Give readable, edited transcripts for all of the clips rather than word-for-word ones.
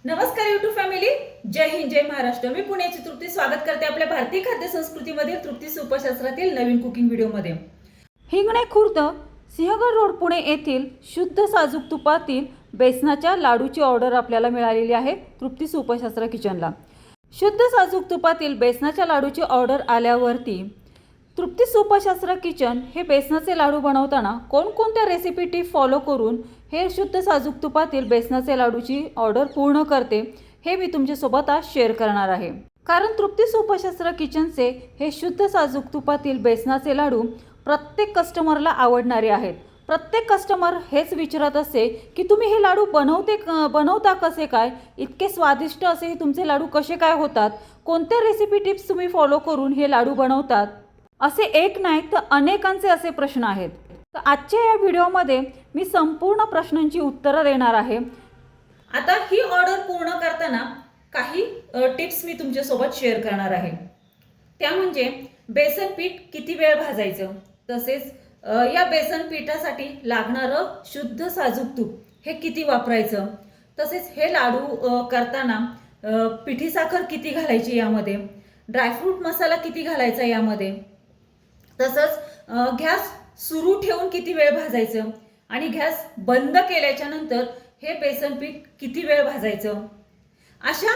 नमस्कार YouTube family, जय हिंद जय महाराष्ट्र। मी पुण्याची तृप्ती स्वागत करते आपल्या भारतीय खाद्य संस्कृतीमधील तृप्ती उपशास्त्रातील नवीन कुकिंग व्हिडिओमध्ये। हिंगणे खुर्द सिंहगड रोड पुणे येथील शुद्ध साजूक तुपातील बेसनाच्या लाडूची ऑर्डर आपल्याला मिळालेली आहे तृप्ती उपशास्त्र किचनला। शुद्ध साजूक तुपातील बेसनाच्या लाडूची ऑर्डर आल्यावरती तृप्ती उपशास्त्र किचन हे बेसनाचे लाडू बनवताना कोणकोणत्या रेसिपी टिप फॉलो करून हे शुद्ध साजूक तुपातील बेसनाचे लाडूची ऑर्डर पूर्ण करते हे मी तुमच्यासोबत आज शेअर करणार आहे। कारण तृप्ती उपशास्त्र किचनचे हे शुद्ध साजूक तुपातील बेसनाचे लाडू प्रत्येक कस्टमरला आवडणारे आहेत। प्रत्येक कस्टमर हेच विचारत असते की तुम्ही हे लाडू बनवता कसे काय, इतके स्वादिष्ट असे तुमचे लाडू कसे काय होतात, कोणत्या रेसिपी टिप्स तुम्ही फॉलो करून हे लाडू बनवतात, असे एक नाही तर अनेकांचे असे प्रश्न आहेत। तर आजच्या या व्हिडिओमध्ये मी संपूर्ण प्रश्नांची उत्तरं देणार आहे। आता ही ऑर्डर पूर्ण करताना काही टिप्स मी तुमच्यासोबत शेअर करणार आहे। त्या म्हणजे बेसन पीठ किती वेळ भाजायचं, तसेच या बेसन पीठासाठी लागणारं शुद्ध साजूक तूप हे किती वापरायचं, तसेच हे लाडू करताना पिठी साखर किती घालायची यामध्ये, ड्रायफ्रूट मसाला किती घालायचा यामध्ये, तसंच गॅस सुरू ठेवून किती वेळ भाजायचं आणि गॅस बंद केल्याच्या नंतर हे बेसन पीठ किती वेळ भाजायचं, अशा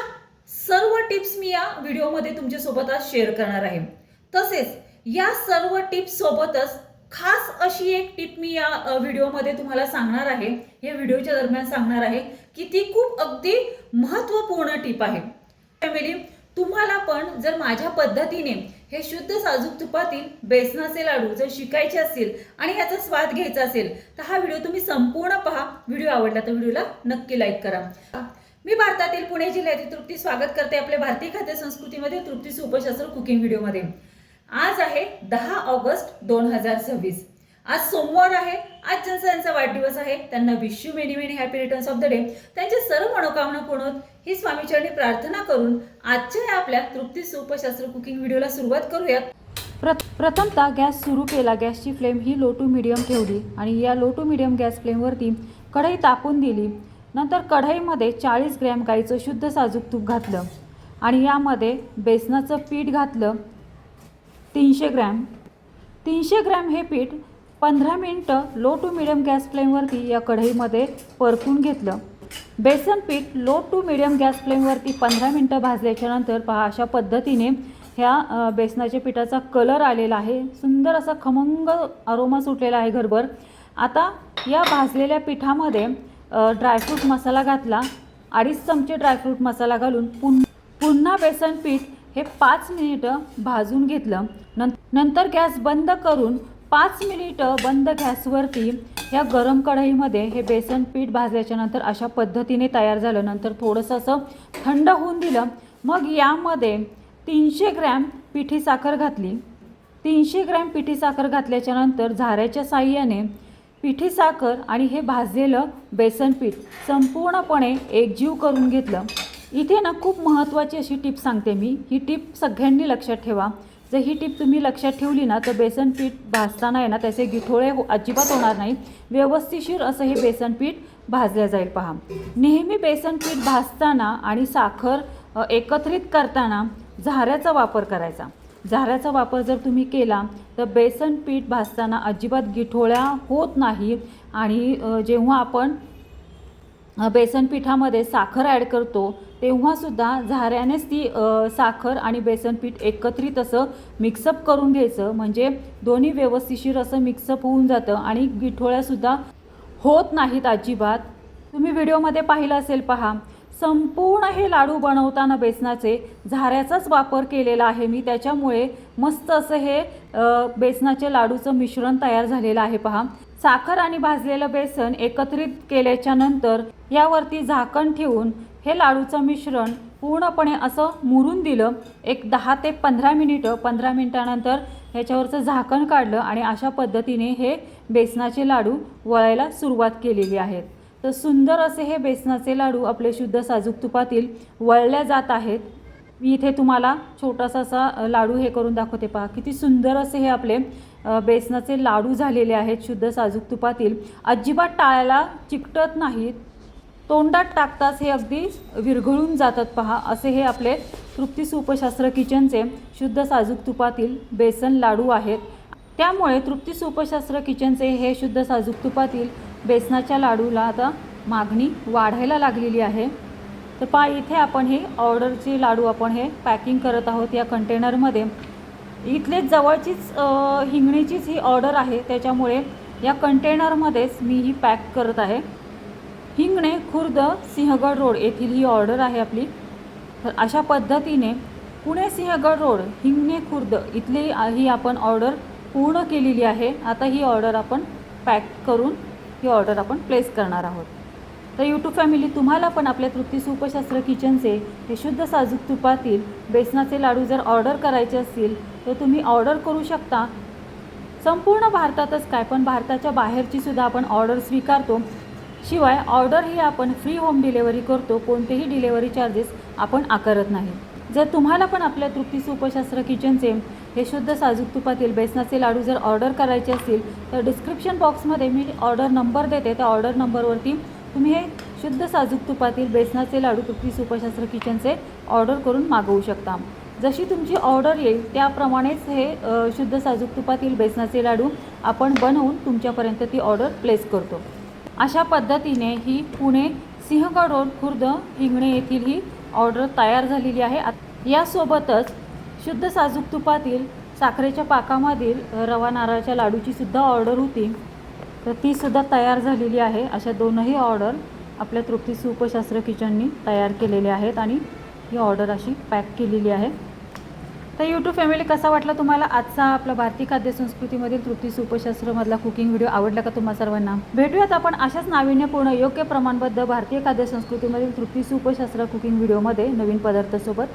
सर्व टिप्स मी या व्हिडिओमध्ये तुमच्यासोबत आज शेअर करणार आहे। तसेच या सर्व टिप्स सोबतच खास अशी एक टिप मी या व्हिडिओमध्ये तुम्हाला सांगणार आहे, या व्हिडिओच्या दरम्यान सांगणार आहे की ती खूप अगदी महत्त्वपूर्ण टिप आहे। फॅमिली, तुम्हाला पण जर माझ्या पद्धतीने हे शुद्ध साजूक तुपातील बेसनाचे लाडू जर शिकायचे असतील आणि ह्याचा स्वाद घ्यायचा असेल तर हा व्हिडिओ तुम्ही संपूर्ण पहा। व्हिडिओ आवडला तर व्हिडिओला नक्की लाईक करा। मी भारतातील पुणे जिल्ह्यातील तृप्ती स्वागत करते आपल्या भारतीय खाद्य संस्कृतीमध्ये तृप्ती उपशास्त्र कुकिंग व्हिडिओमध्ये। आज आहे 10 ऑगस्ट 2026। आज सोमवार आहे। आज ज्यांचा वाढदिवस आहे त्यांना wish you many many happy returns of the day. त्यांच्या सर्व मनोकामना पूर्ण होत ही स्वामीचरणी प्रार्थना करून आजच्या आपल्या तृप्ती उपशास्त्र कुकिंग व्हिडिओला सुरुवात करूयात। प्रथमतः गॅस सुरू केला। गॅसची फ्लेम ही लो टू मीडियम ठेवली आणि या लो टू मीडियम गॅस फ्लेमवरती कढई तापून दिली। नंतर कढईमध्ये 40 ग्रॅम गाईचं शुद्ध साजूक तूप घातलं आणि यामध्ये बेसनाचं पीठ घातलं 300 ग्रॅम। 300 ग्रॅम हे पीठ 15 मिनिटं लो टू मीडियम गॅस फ्लेमवरती या कढईमध्ये परतून घेतलं। बेसन पीठ लो टू मीडियम गॅस फ्लेमवरती 15 मिनिटं भाजल्याच्या नंतर पहा अशा पद्धतीने ह्या बेसनाच्या पिठाचा कलर आलेला आहे, सुंदर असा खमंग अरोमा सुटलेला आहे घरभर। आता या भाजलेल्या पिठामध्ये ड्रायफ्रूट मसाला घातला, 2.5 चमचे ड्रायफ्रूट मसाला घालून पुन्हा बेसन पीठ हे 5 मिनिटं भाजून घेतलं। नंतर गॅस बंद करून 5 मिनिटं बंद गॅसवरती ह्या गरम कढईमध्ये हे बेसन पीठ भाजल्याच्या नंतर अशा पद्धतीने तयार झालं। नंतर थोडंसं असं थंड होऊन दिलं। मग यामध्ये 300 ग्रॅम पिठी साखर घातली। 300 ग्रॅम पिठी साखर घातल्याच्या नंतर झाऱ्याच्या साहाय्याने पिठी साखर आणि हे भाजलेलं बेसन पीठ संपूर्णपणे एकजीव करून घेतलं। इथे ना खूप महत्त्वाची अशी टिप सांगते मी, ही टिप सगळ्यांनी लक्षात ठेवा। जर ही टिप तुम्ही लक्षात ठेवली ना तर बेसन पीठ भाजताना आहे ना त्याचे गिठोळे अजिबात होणार नाही, व्यवस्थिशीर असं हे बेसन पीठ भाजलं जाईल। पहा, नेहमी बेसन पीठ भाजताना आणि साखर एकत्रित करताना झाऱ्याचा वापर करायचा। झाऱ्याचा वापर जर तुम्ही केला तर बेसन पीठ भाजताना अजिबात गिठोळ्या होत नाही आणि जेव्हा आपण बेसन पिठामध्ये साखर ॲड करतो तेव्हासुद्धा झाऱ्यानेच ती साखर आणि बेसन पीठ एकत्रित असं मिक्सअप करून घ्यायचं, म्हणजे दोन्ही व्यवस्थिशीर असं मिक्सअप होऊन जातं आणि गिठोळ्यासुद्धा होत नाहीत अजिबात। तुम्ही व्हिडिओमध्ये पाहिलं असेल, पहा संपूर्ण हे लाडू बनवताना बेसनाचे झाऱ्याचाच वापर केलेला आहे मी, त्याच्यामुळे मस्त असं हे बेसनाचे लाडूचं मिश्रण तयार झालेलं आहे। पहा, साखर आणि भाजलेलं बेसन एकत्रित केल्याच्या नंतर यावरती झाकण ठेवून हे लाडूचं मिश्रण पूर्णपणे असं मुरून दिलं। एक 10 ते 15 मिनिटं। 15 मिनिटानंतर ह्याच्यावरचं झाकण काढलं आणि अशा पद्धतीने हे बेसनाचे लाडू वळायला सुरुवात केलेली आहे। तर सुंदर असे हे बेसनाचे लाडू आपले शुद्ध साजूक तुपातील वळल्या जात आहेत। मी इथे तुम्हाला छोटासा असा लाडू हे करून दाखवते। पहा किती सुंदर असे हे आपले बेसनाचे लाडू झालेले आहेत शुद्ध साजूक तुपातील, अजिबात टाळ्याला चिकटत नाहीत। तोंडात टाकताच हे अगदी विरघळून जातात पहा. असे हे आपले तृप्ती सुपशास्त्र किचनचे शुद्ध साजूक तुपातील बेसन लाडू आहेत. त्यामुळे तृप्ती सुपशास्त्र किचनचे हे शुद्ध साजूक तुपातील बेसनाच्या लाडूला आता मागणी वाढायला लागलेली आहे. तर पहा इथे आपण हे ऑर्डरचे लाडू आपण हे पॅकिंग करत आहोत या कंटेनरमध्ये. इथले जवळचीच हिंगणीचीच ही ऑर्डर आहे, त्याच्यामुळे या कंटेनरमध्येच मी ही पॅक करत आहे. हिंगणे खुर्द सिंहगड रोड येथील ही ऑर्डर आहे आपली. तर अशा पद्धतीने पुणे सिंहगड रोड हिंगणे खुर्द इथली ही आपण ऑर्डर पूर्ण केलेली आहे. आता ही ऑर्डर आपण पॅक करून ही ऑर्डर आपण प्लेस करणार आहोत. तर यूट्यूब फॅमिली, तुम्हाला पण आपल्या तृप्ती सुपशास्त्र किचनचे हे शुद्ध साजूक तुपातील बेसनाचे लाडू जर ऑर्डर करायचे असतील तर तुम्ही ऑर्डर करू शकता. संपूर्ण भारतातच काय, पण भारताच्या बाहेरची सुद्धा आपण ऑर्डर स्वीकारतो. शिवाय ऑर्डर ही आपण फ्री होम डिलेवरी करतो. कोणतेही डिलेवरी चार्जेस आपण आकारत नाही. जर तुम्हाला पण आपल्या तृप्ती सुपशास्त्र किचनचे हे शुद्ध साजूक तुपातील बेसनाचे लाडू जर ऑर्डर करायचे असतील तर डिस्क्रिप्शन बॉक्समध्ये मी ऑर्डर नंबर देते. त्या ऑर्डर नंबरवरती तुम्ही हे शुद्ध साजूक तुपातील बेसनाचे लाडू तृप्ती सुपशास्त्र किचनचे ऑर्डर करून मागवू शकता. जशी तुमची ऑर्डर येईल त्याप्रमाणेच हे शुद्ध साजूक तुपातील बेसनाचे लाडू आपण बनवून तुमच्यापर्यंत ती ऑर्डर प्लेस करतो. अशा पद्धतीने ही पुणे सिंहगड रोड खुर्द हिंगणे येथील ही ऑर्डर तयार झालेली आहे. यासोबतच शुद्ध साजूक तुपातील साखरेच्या पाकामधील रवा नारळाच्या लाडूची सुद्धा ऑर्डर होती, तर ती सुद्धा तयार झालेली आहे. अशा दोनही ऑर्डर आपल्या तृप्ती सुपशास्त्र किचननी तयार केलेल्या आहेत आणि ही ऑर्डर अशी पॅक केलेली आहे. तर यूट्यूब फॅमिली, कसा वाटला तुम्हाला आजचा आपला भारतीय खाद्यसंस्कृतीमधील तृप्ती सुपशास्त्रमधला कुकिंग व्हिडिओ? आवडला का तुम्हा सर्वांना? भेटूयात आपण अशाच नाविन्यपूर्ण योग्य प्रमाणबद्ध भारतीय खाद्यसंस्कृतीमधील तृप्ती सुपशास्त्र कुकिंग व्हिडिओमध्ये नवीन पदार्थासोबत.